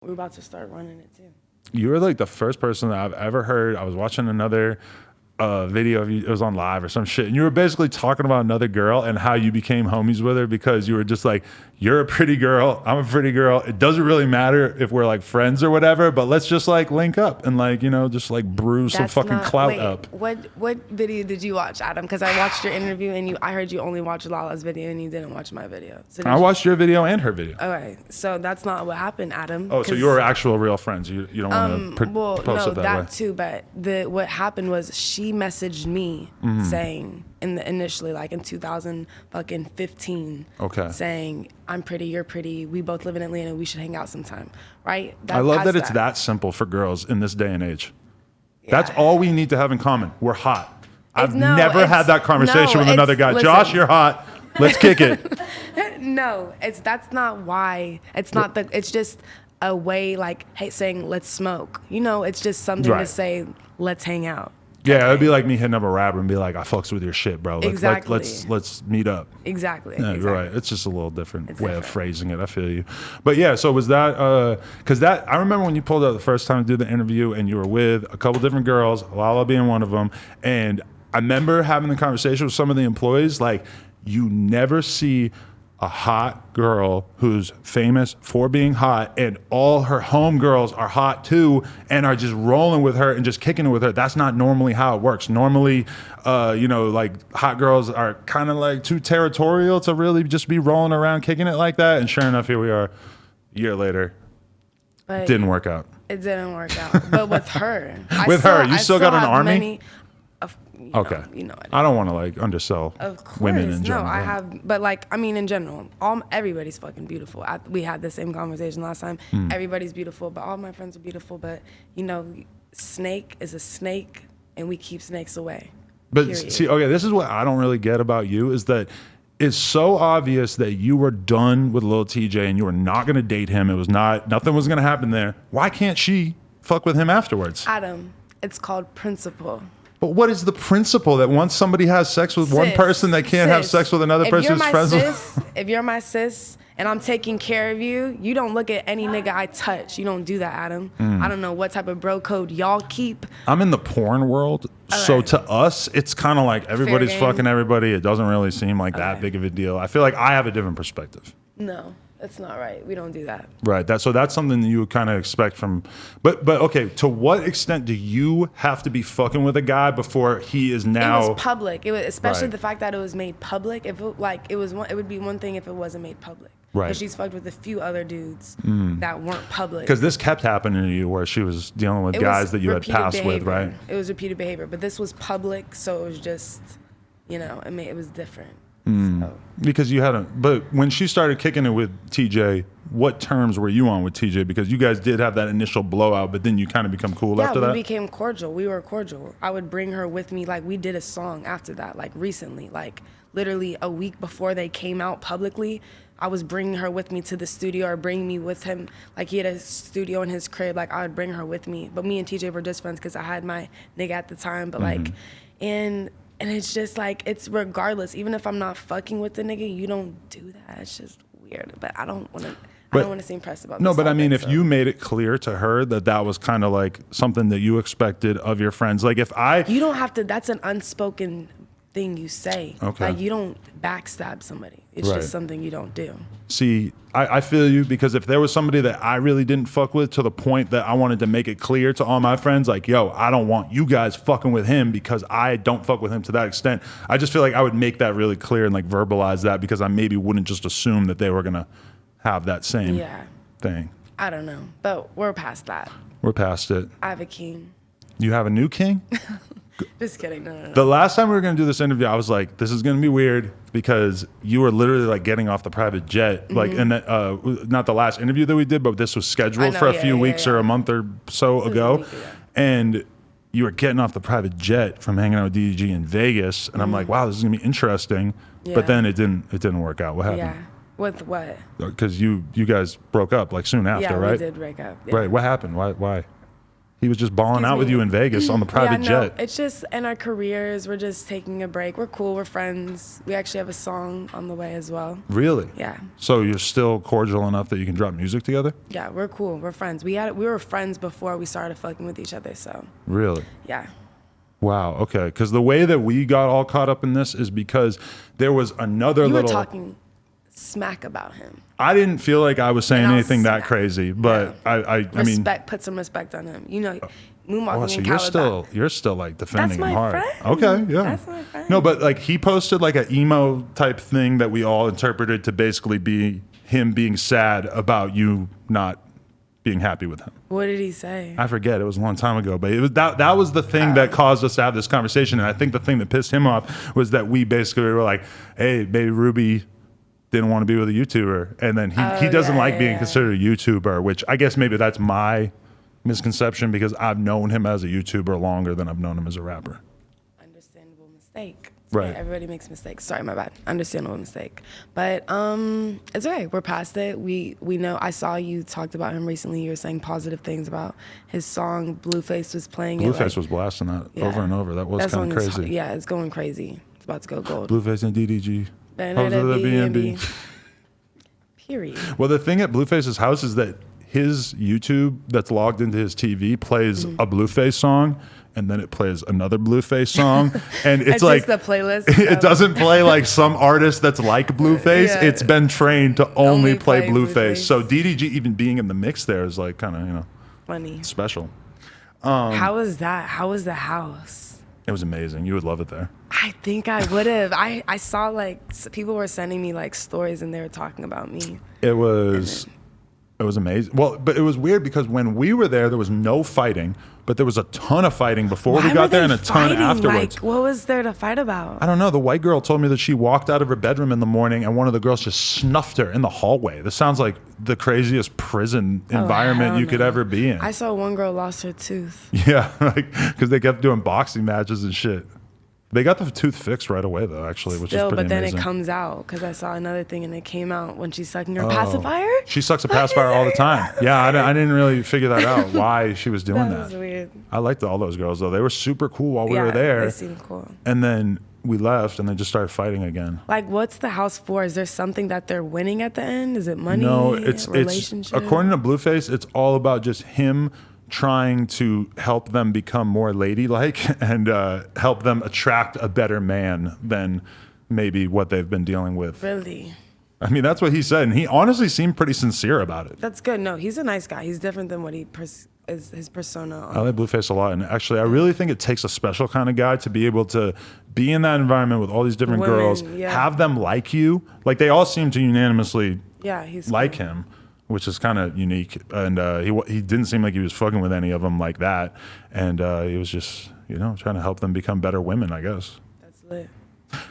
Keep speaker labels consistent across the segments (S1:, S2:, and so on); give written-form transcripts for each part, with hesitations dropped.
S1: We're about to start running it too.
S2: You were like the first person that I've ever heard. I was watching another video of you. It was on live or some shit. And you were basically talking about another girl and how you became homies with her because you were just like, you're a pretty girl. I'm a pretty girl. It doesn't really matter if we're like friends or whatever, but let's just like link up and like, you know, just like brew some fucking clout up.
S1: What video did you watch, Adam? Because I watched your interview and I heard you only watched Lala's video and you didn't watch my video. So
S2: I watched your video and her video.
S1: Okay, so that's not what happened, Adam.
S2: Oh, so you were actual real friends. You don't want to post it that way.
S1: Too, but what happened was she messaged me saying initially like in 2015, saying I'm pretty, you're pretty, we both live in Atlanta, we should hang out sometime, right?
S2: I love that it's that simple for girls in this day and age. Yeah. That's all we need to have in common. We're hot. I've never had that conversation with another guy. Listen, Josh, you're hot. Let's kick it.
S1: No, that's not why. It's not it's just a way like saying let's smoke. You know, it's just something to say let's hang out.
S2: Yeah, it'd be like me hitting up a rapper and be like, I fucks with your shit, bro.
S1: Exactly.
S2: Let's meet up.
S1: Exactly.
S2: Yeah, you're right. It's just a little different way of phrasing it. I feel you. But yeah, so was that, because I remember when you pulled up the first time to do the interview and you were with a couple different girls, Lala being one of them. And I remember having the conversation with some of the employees, like, you never see a hot girl who's famous for being hot and all her homegirls are hot too and are just rolling with her and just kicking it with her. That's not normally how it works. Normally, you know, like hot girls are kind of like too territorial to really just be rolling around kicking it like that. And sure enough, here we are a year later. But didn't work out.
S1: It didn't work out. But with her.
S2: You still got an army?
S1: Okay.
S2: I don't want to like undersell women in general.
S1: No, I have, but like, I mean, in general, everybody's fucking beautiful. We had the same conversation last time. Everybody's beautiful, but all my friends are beautiful. But you know, snake is a snake, and we keep snakes away.
S2: But see, okay, this is what I don't really get about you is that it's so obvious that you were done with Lil Tjay and you were not going to date him. It was nothing was going to happen there. Why can't she fuck with him afterwards?
S1: Adam, it's called principle.
S2: But what is the principle that once somebody has sex with one person, they can't have sex with another person who's friends with?
S1: If you're my sis and I'm taking care of you, you don't look at any nigga I touch. You don't do that, Adam. I don't know what type of bro code y'all keep.
S2: I'm in the porn world, so to us, it's kind of like everybody's fucking everybody. It doesn't really seem like that big of a deal. I feel like I have a different perspective.
S1: No. That's not right. We don't do that.
S2: Right. So that's something that you would kind of expect from. But okay. To what extent do you have to be fucking with a guy before he is now?
S1: It was public. It was especially the fact that it was made public. If it would be one thing if it wasn't made public.
S2: Right.
S1: But she's fucked with a few other dudes that weren't public.
S2: Because this kept happening to you, where she was dealing with guys that you had passed with, right?
S1: It was repeated behavior, but this was public, so it was just, it was different. So.
S2: Because you hadn't, but when she started kicking it with TJ, what terms were you on with TJ? Because you guys did have that initial blowout, but then you kind of become cool after that?
S1: Yeah, we became cordial. We were cordial. I would bring her with me. Like, we did a song after that, like, recently. Like, literally a week before they came out publicly, I was bringing her with me to the studio or bring me with him. Like, he had a studio in his crib. Like, I would bring her with me. But me and TJ were just friends because I had my nigga at the time. But, like, And it's just like, it's regardless. Even if I'm not fucking with the nigga, you don't do that. It's just weird. But I don't want to seem pressed about this.
S2: No, but I mean, if you made it clear to her that was kind of like something that you expected of your friends. Like
S1: You don't have to, that's an unspoken thing you say.
S2: Okay.
S1: Like, you don't backstab somebody. It's just something you don't do.
S2: See, I feel you, because if there was somebody that I really didn't fuck with to the point that I wanted to make it clear to all my friends, like, yo, I don't want you guys fucking with him because I don't fuck with him to that extent. I just feel like I would make that really clear and like verbalize that, because I maybe wouldn't just assume that they were going to have that same thing.
S1: I don't know, but we're past that.
S2: We're past it.
S1: I have a king.
S2: You have a new king?
S1: Just kidding. No.
S2: The last time we were going to do this interview, I was like, this is going to be weird, because you were literally like getting off the private jet. Like, and not the last interview that we did, but this was scheduled for a few weeks or a month or so ago. And you were getting off the private jet from hanging out with DDG in Vegas. And I'm like, wow, this is going to be interesting. Yeah. But then it didn't work out. What happened?
S1: Yeah. With what?
S2: Because you guys broke up like soon after, right?
S1: Yeah, we did break up. Yeah.
S2: Right. What happened? Why? He was just balling out with you in Vegas on the private jet.
S1: It's just in our careers, we're just taking a break. We're cool. We're friends. We actually have a song on the way as well.
S2: Really?
S1: Yeah.
S2: So you're still cordial enough that you can drop music together?
S1: Yeah, we're cool. We're friends. We were friends before we started fucking with each other. So.
S2: Really?
S1: Yeah.
S2: Wow. Okay. Because the way that we got all caught up in this is because there was another
S1: you
S2: little.
S1: You were talking smack about him.
S2: I didn't feel like I was saying anything that crazy, but I mean,
S1: put some respect on him. You know, moonwalking
S2: so
S1: in
S2: you're still like defending
S1: him
S2: hard.
S1: Friend.
S2: Okay, yeah.
S1: That's my friend.
S2: No, but like he posted like an emo type thing that we all interpreted to basically be him being sad about you not being happy with him.
S1: What did he say?
S2: I forget. It was a long time ago, but it was that was the thing that caused us to have this conversation. And I think the thing that pissed him off was that we basically were like, "Hey, baby Ruby didn't want to be with a YouTuber," and then he doesn't like being considered a YouTuber, which I guess maybe that's my misconception because I've known him as a YouTuber longer than I've known him as a rapper.
S1: Understandable mistake.
S2: Right.
S1: Yeah, everybody makes mistakes. Sorry, my bad. Understandable mistake. But it's okay. We're past it. We know. I saw you talked about him recently. You were saying positive things about his song. Blueface was playing
S2: Blueface was blasting that over and over. That was kind of crazy.
S1: Yeah, it's going crazy. It's about to go gold.
S2: Blueface and DDG.
S1: Hoes of the B&B. Period.
S2: Well, the thing at Blueface's house is that his YouTube that's logged into his TV plays a Blueface song, and then it plays another Blueface song, and it's like
S1: just the playlist.
S2: It doesn't play like some artist that's like Blueface. Yeah. It's been trained to only play Blueface. So DDG even being in the mix there is like kind of
S1: funny,
S2: special.
S1: How was that? How was the house?
S2: It was amazing. You would love it there.
S1: I think I would have. I saw like people were sending me like stories and they were talking about me.
S2: It was amazing. Well, but it was weird because when we were there was no fighting, but there was a ton of fighting before we got there and a ton afterwards.
S1: Like, what was there to fight about?
S2: I don't know. The white girl told me that she walked out of her bedroom in the morning and one of the girls just snuffed her in the hallway. This sounds like the craziest prison environment you could ever be in.
S1: I saw one girl lost her tooth.
S2: Yeah, like because they kept doing boxing matches and shit. They got the tooth fixed right away though, actually, which is pretty amazing. But then
S1: it comes out because I saw another thing and it came out when she's sucking her pacifier.
S2: She sucks a pacifier all the time. Yeah, I didn't really figure that out why she was doing that.
S1: That was weird.
S2: I liked all those girls though. They were super cool while we were there.
S1: They seemed cool.
S2: And then we left and they just started fighting again.
S1: Like, what's the house for? Is there something that they're winning at the end? Is it money?
S2: No, it's
S1: relationship?
S2: According to Blueface, it's all about just him trying to help them become more ladylike and help them attract a better man than maybe what they've been dealing with.
S1: Really?
S2: I mean, that's what he said, and he honestly seemed pretty sincere about it.
S1: That's good. No, he's a nice guy. He's different than what is his persona.
S2: I like Blueface a lot, and actually, I really think it takes a special kind of guy to be able to be in that environment with all these different girls, have them like you. Like, they all seem to unanimously like him, which is kind of unique. And he didn't seem like he was fucking with any of them like that. And he was just, trying to help them become better women, I guess.
S1: That's lit.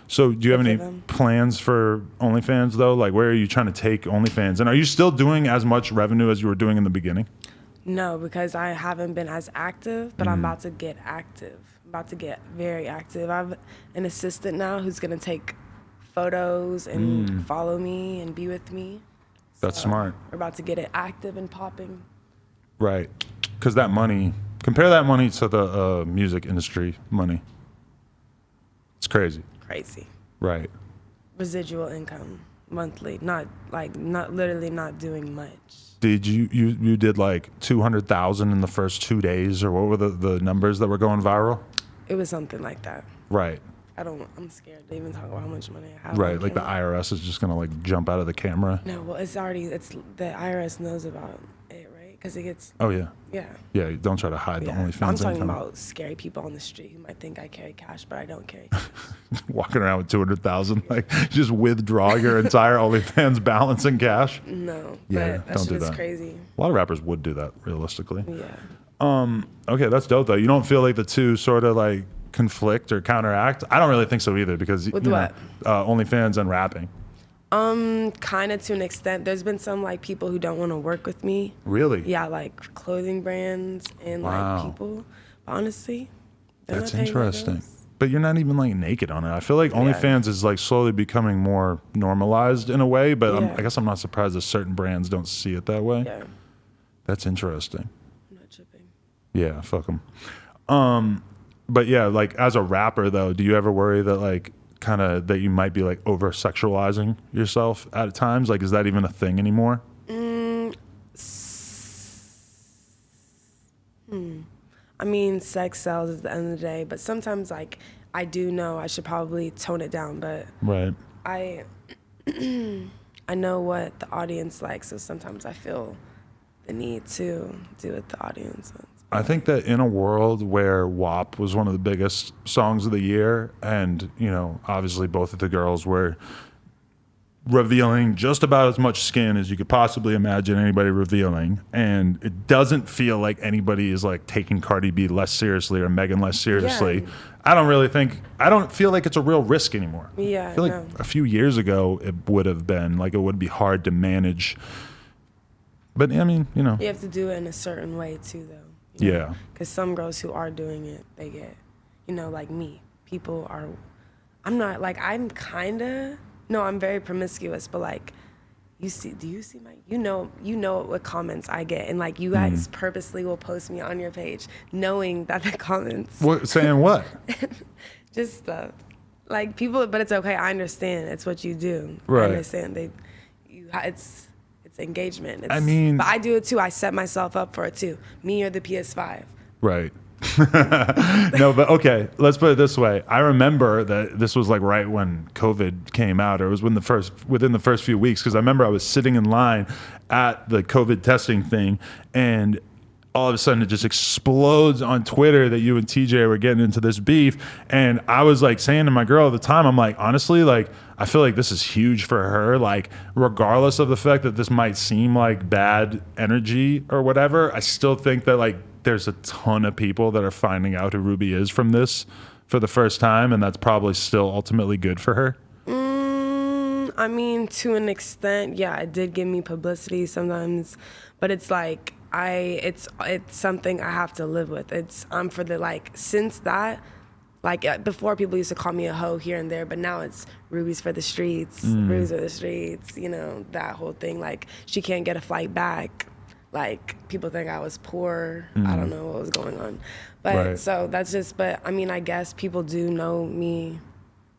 S2: So do you have any plans for OnlyFans, though? Like, where are you trying to take OnlyFans? And are you still doing as much revenue as you were doing in the beginning?
S1: No, because I haven't been as active, but I'm about to get active. I'm about to get very active. I have an assistant now who's going to take photos and follow me and be with me.
S2: That's smart.
S1: We're about to get it active and popping.
S2: Right. Because that money, compare that money to the music industry money. It's crazy.
S1: Crazy.
S2: Right.
S1: Residual income monthly, not literally not doing much.
S2: Did you did like 200,000 in the first 2 days, or what were the numbers that were going viral?
S1: It was something like that.
S2: Right.
S1: I'm scared to even talk about how much money I have.
S2: Right, like the IRS is just gonna like jump out of the camera.
S1: No, well, it's the IRS knows about it, right? Because it gets.
S2: Oh yeah.
S1: Yeah.
S2: Yeah, don't try to hide the OnlyFans
S1: I'm talking
S2: income.
S1: about scary people on the street who might think I carry cash, but I don't carry cash.
S2: Walking around with 200,000, like just withdraw your entire OnlyFans balance in cash.
S1: No.
S2: Yeah,
S1: but
S2: don't do that.
S1: Crazy.
S2: A lot of rappers would do that, realistically.
S1: Yeah.
S2: Okay, that's dope though. You don't feel like the two sort of like conflict or counteract? I don't really think so either, because
S1: with what?
S2: OnlyFans and rapping.
S1: Kind of to an extent. There's been some like people who don't want to work with me.
S2: Really?
S1: Yeah, like clothing brands and like people. Honestly,
S2: that's interesting. But you're not even like naked on it. I feel like OnlyFans is like slowly becoming more normalized in a way, but I guess I'm not surprised that certain brands don't see it that way.
S1: Yeah.
S2: That's interesting.
S1: I'm not tripping.
S2: Yeah, fuck them. But yeah, like as a rapper though, do you ever worry that like kind of that you might be like over sexualizing yourself at times? Like, is that even a thing anymore?
S1: I mean, sex sells at the end of the day, but sometimes like I do know I should probably tone it down, but
S2: Right.
S1: I I know what the audience likes, so sometimes I feel the need to do what the audience wants.
S2: I think that in a world where WAP was one of the biggest songs of the year, and, you know, obviously both of the girls were revealing just about as much skin as you could possibly imagine anybody revealing, and it doesn't feel like anybody is like taking Cardi B less seriously or Megan less seriously.
S1: Yeah.
S2: I don't feel like it's a real risk anymore.
S1: Yeah,
S2: I feel like a few years ago it would have been like, it would be hard to manage. But I mean, you know.
S1: You have to do it in a certain way too, though.
S2: Yeah.
S1: Because some girls who are doing it, they get, you know, like me. People are, I'm not, like, I'm kind of, no, I'm very promiscuous, but like, do you see my, you know what comments I get. And like, you guys purposely will post me on your page knowing that the comments.
S2: What, saying what?
S1: Just stuff. Like people, but it's okay. I understand. It's what you do.
S2: Right.
S1: I understand. It's engagement.
S2: I mean,
S1: but I do it too. I set myself up for it too. Me or the PS5.
S2: Right. No, but okay, let's put it this way. I remember that this was like right when COVID came out, or it was within the first few weeks, because I remember I was sitting in line at the COVID testing thing, and all of a sudden it just explodes on Twitter that you and TJ were getting into this beef. And I was like saying to my girl at the time, I'm like, honestly, like, I feel like this is huge for her. Like, regardless of the fact that this might seem like bad energy or whatever, I still think that like there's a ton of people that are finding out who Rubi is from this for the first time. And that's probably still ultimately good for her.
S1: I mean, to an extent, yeah, it did give me publicity sometimes, but it's like, it's something I have to live with. I'm for the, like, since that, like before people used to call me a hoe here and there, but now it's Rubi's for the streets, Rubi's for the streets, you know, that whole thing. Like, she can't get a flight back. Like, people think I was poor. I don't know what was going on. But
S2: Right.
S1: so that's just, but I mean, I guess people do know me,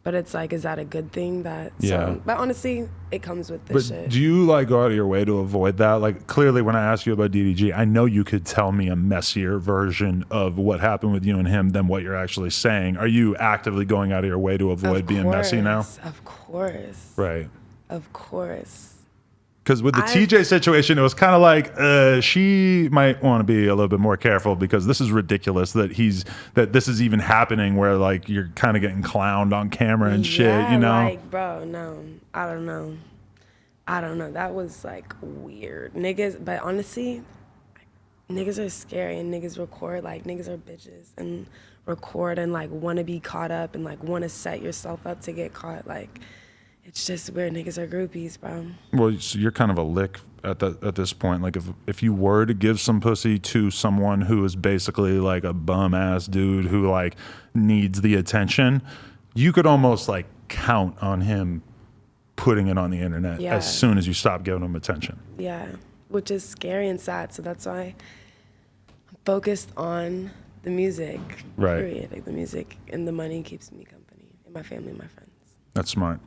S1: but it's like, is that a good thing?
S2: Yeah.
S1: But honestly, it comes with this shit.
S2: Do you like go out of your way to avoid that? Like, clearly when I asked you about DDG, I know you could tell me a messier version of what happened with you and him than what you're actually saying. Are you actively going out of your way to avoid being messy now?
S1: Of course.
S2: Right.
S1: Of course.
S2: Because with the TJ situation, it was kind of like she might want to be a little bit more careful, because this is ridiculous that this is even happening, where like you're kind of getting clowned on camera and shit, you know?
S1: Like, bro, no, I don't know. That was like weird. Niggas, but honestly, niggas are scary, and niggas record, like niggas are bitches and record and like want to be caught up and like want to set yourself up to get caught. Like, it's just weird. Niggas are groupies, bro.
S2: Well, so you're kind of a lick at this point. Like, if you were to give some pussy to someone who is basically like a bum ass dude who like needs the attention, you could almost like count on him putting it on the internet as soon as you stop giving him attention.
S1: Yeah, which is scary and sad. So that's why I'm focused on the music.
S2: Right.
S1: Period. Like, the music and the money keeps me company, and my family and my friends.
S2: That's smart.